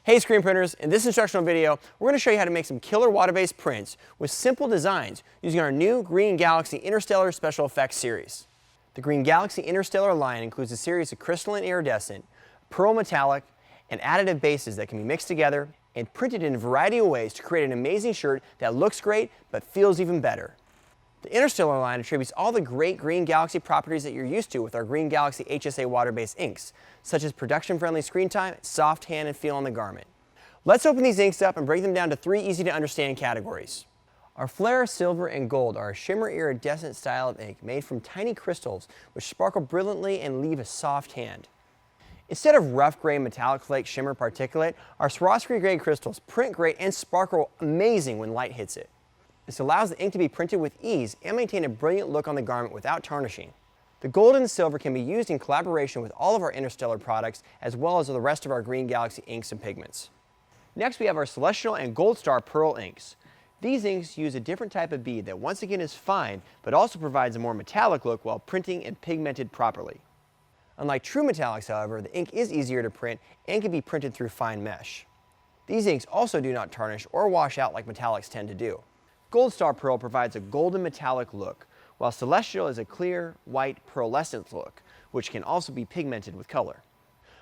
Hey screen printers, in this instructional video, we're going to show you how to make some killer water-based prints with simple designs using our new Green Galaxy Interstellar Special Effects series. The Green Galaxy Interstellar line includes a series of crystalline iridescent, pearl metallic, and additive bases that can be mixed together and printed in a variety of ways to create an amazing shirt that looks great but feels even better. The Interstellar line attributes all the great Green Galaxy properties that you're used to with our Green Galaxy HSA water-based inks, such as production-friendly screen time, soft hand and feel on the garment. Let's open these inks up and break them down to 3 easy-to-understand categories. Our Flare Silver and Gold are a shimmer iridescent style of ink made from tiny crystals which sparkle brilliantly and leave a soft hand. Instead of rough gray metallic flake shimmer particulate, our Swarovski gray crystals print great and sparkle amazing when light hits it. This allows the ink to be printed with ease and maintain a brilliant look on the garment without tarnishing. The gold and silver can be used in collaboration with all of our Interstellar products as well as the rest of our Green Galaxy inks and pigments. Next we have our Celestial and Gold Star Pearl inks. These inks use a different type of bead that once again is fine but also provides a more metallic look while printing and pigmented properly. Unlike true metallics, however, the ink is easier to print and can be printed through fine mesh. These inks also do not tarnish or wash out like metallics tend to do. Gold Star Pearl provides a golden metallic look, while Celestial is a clear, white, pearlescent look, which can also be pigmented with color.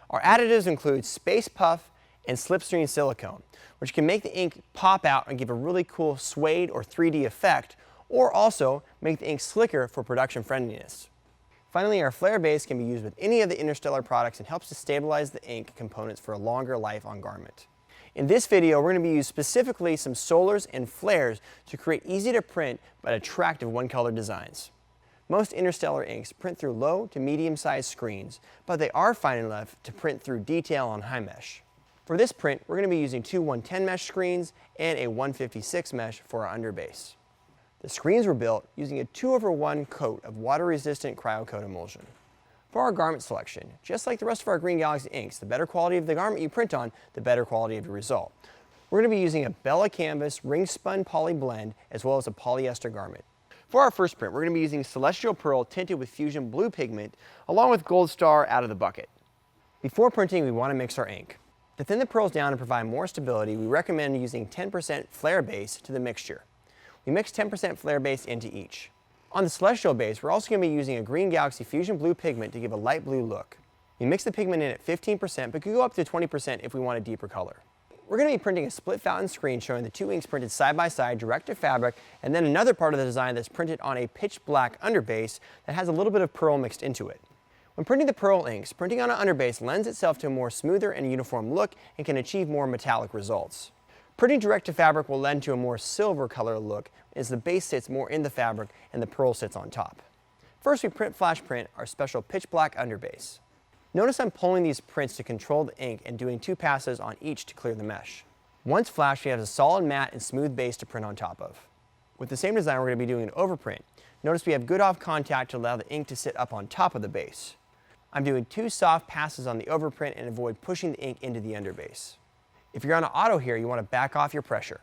Our additives include Space Puff and Slipstream Silicone, which can make the ink pop out and give a really cool suede or 3D effect, or also make the ink slicker for production friendliness. Finally, our Flare base can be used with any of the Interstellar products and helps to stabilize the ink components for a longer life on garment. In this video, we're going to be using specifically some solars and flares to create easy to print but attractive one-color designs. Most Interstellar inks print through low to medium-sized screens, but they are fine enough to print through detail on high mesh. For this print, we're going to be using 2 110 mesh screens and a 156 mesh for our underbase. The screens were built using a 2/1 coat of water-resistant cryo-coat emulsion. For our garment selection, just like the rest of our Green Galaxy inks, the better quality of the garment you print on, the better quality of the result. We're going to be using a Bella Canvas ring spun poly blend as well as a polyester garment. For our first print, we're going to be using Celestial Pearl tinted with Fusion Blue pigment along with Gold Star out of the bucket. Before printing, we want to mix our ink. To thin the pearls down and provide more stability, we recommend using 10% Flare base to the mixture. We mix 10% Flare base into each. On the Celestial base, we're also going to be using a Green Galaxy Fusion Blue pigment to give a light blue look. We mix the pigment in at 15%, but could go up to 20% if we want a deeper color. We're going to be printing a split fountain screen showing the 2 inks printed side by side direct to fabric, and then another part of the design that's printed on a pitch black underbase that has a little bit of pearl mixed into it. When printing the pearl inks, printing on an underbase lends itself to a more smoother and uniform look and can achieve more metallic results. Printing direct to fabric will lend to a more silver color look as the base sits more in the fabric and the pearl sits on top. First, we flash print our special pitch black underbase. Notice I'm pulling these prints to control the ink and doing 2 passes on each to clear the mesh. Once flashed, we have a solid matte and smooth base to print on top of. With the same design, we're going to be doing an overprint. Notice we have good off contact to allow the ink to sit up on top of the base. I'm doing 2 soft passes on the overprint and avoid pushing the ink into the underbase. If you're on an auto here, you want to back off your pressure.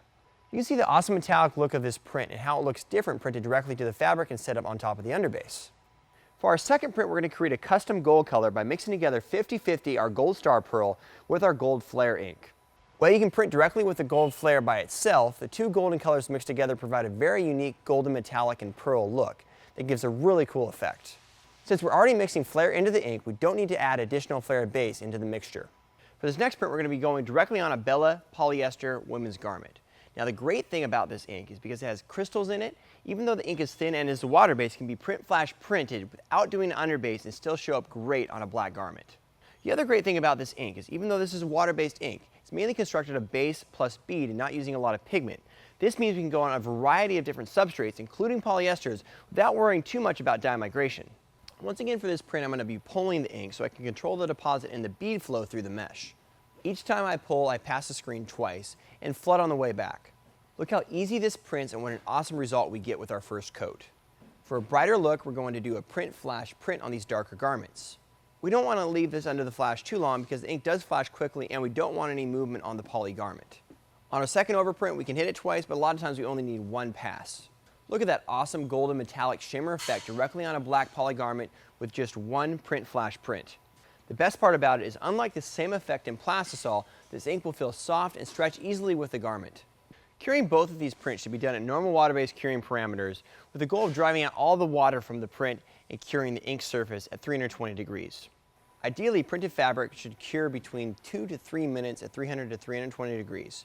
You can see the awesome metallic look of this print and how it looks different printed directly to the fabric instead of on top of the underbase. For our second print, we're going to create a custom gold color by mixing together 50/50 our Gold Star Pearl with our Gold Flare ink. While you can print directly with the Gold Flare by itself, the 2 golden colors mixed together provide a very unique golden metallic and pearl look that gives a really cool effect. Since we're already mixing Flare into the ink, we don't need to add additional Flare base into the mixture. For this next print, we're going to be going directly on a Bella polyester women's garment. Now the great thing about this ink is because it has crystals in it, even though the ink is thin and is water-based, it can be flash printed without doing an underbase and still show up great on a black garment. The other great thing about this ink is even though this is a water-based ink, it's mainly constructed of base plus bead and not using a lot of pigment. This means we can go on a variety of different substrates, including polyesters, without worrying too much about dye migration. Once again for this print, I'm going to be pulling the ink so I can control the deposit and the bead flow through the mesh. Each time I pull, I pass the screen twice and flood on the way back. Look how easy this prints and what an awesome result we get with our first coat. For a brighter look, we're going to do a flash print on these darker garments. We don't want to leave this under the flash too long because the ink does flash quickly and we don't want any movement on the poly garment. On our second overprint, we can hit it twice, but a lot of times we only need 1 pass. Look at that awesome golden metallic shimmer effect directly on a black poly garment with just 1 flash print. The best part about it is, unlike the same effect in plastisol, this ink will feel soft and stretch easily with the garment. Curing both of these prints should be done at normal water-based curing parameters with the goal of driving out all the water from the print and curing the ink surface at 320 degrees. Ideally, printed fabric should cure between 2 to 3 minutes at 300 to 320 degrees.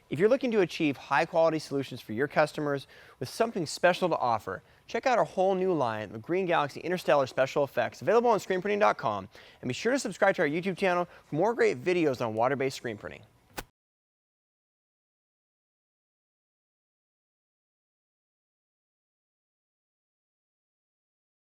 If you're looking to achieve high-quality solutions for your customers with something special to offer, check out our whole new line of Green Galaxy Interstellar Special Effects available on screenprinting.com, and be sure to subscribe to our YouTube channel for more great videos on water-based screen printing.